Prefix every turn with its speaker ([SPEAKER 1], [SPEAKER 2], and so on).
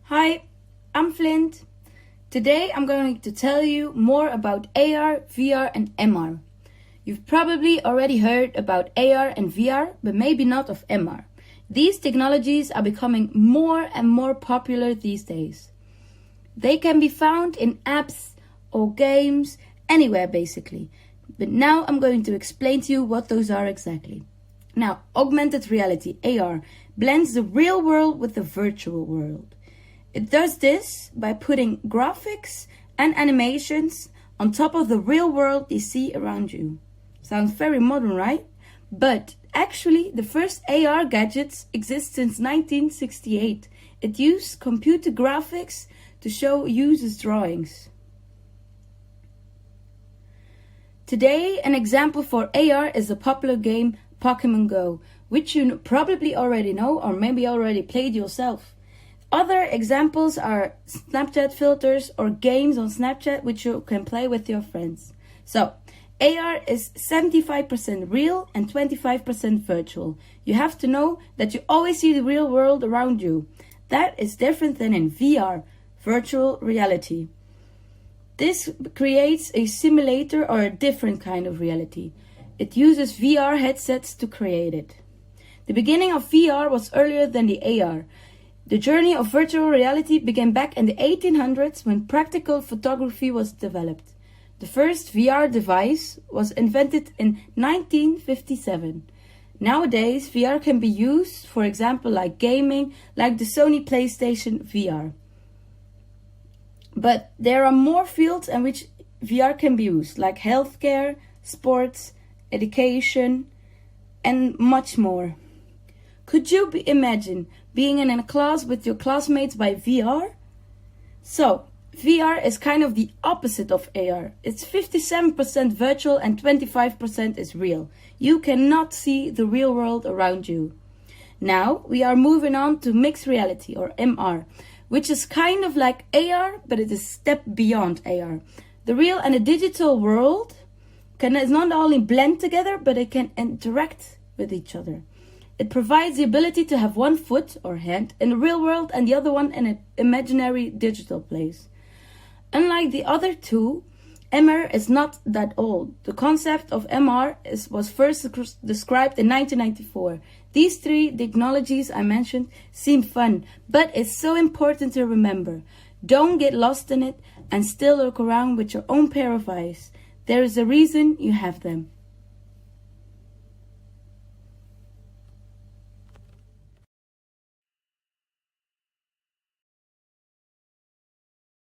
[SPEAKER 1] Hi, I'm Flint. Today I'm going to tell you more about AR, VR and MR. You've probably already heard about AR and VR, but maybe not of MR. These technologies are becoming more and more popular these days. They can be found in apps or games, anywhere basically. But now I'm going to explain to you what those are exactly. Now, augmented reality, AR, blends the real world with the virtual world. It does this by putting graphics and animations on top of the real world you see around you. Sounds very modern, right? But actually, the first AR gadgets exist since 1968. It used computer graphics to show users' drawings. Today, an example for AR is the popular game Pokémon Go, which you probably already know or maybe already played yourself. Other examples are Snapchat filters or games on Snapchat which you can play with your friends. So, AR is 75% real and 25% virtual. You have to know that you always see the real world around you. That is different than in VR, virtual reality. This creates a simulator or a different kind of reality. It uses VR headsets to create it. The beginning of VR was earlier than the AR. The journey of virtual reality began back in the 1800s when practical photography was developed. The first VR device was invented in 1957. Nowadays, VR can be used, for example, like gaming, like the Sony PlayStation VR. But there are more fields in which VR can be used, like healthcare, sports, education, and much more. Could you imagine being in a class with your classmates by VR? So, VR is kind of the opposite of AR. It's 57% virtual and 25% is real. You cannot see the real world around you. Now, we are moving on to mixed reality or MR, which is kind of like AR, but it is a step beyond AR. The real and the digital world can not only blend together, but it can interact with each other. It provides the ability to have one foot or hand in the real world and the other one in an imaginary digital place. Unlike the other two, MR is not that old. The concept of MR was first described in 1994. These three technologies I mentioned seem fun, but it's so important to remember. Don't get lost in it and still look around with your own pair of eyes. There is a reason you have them.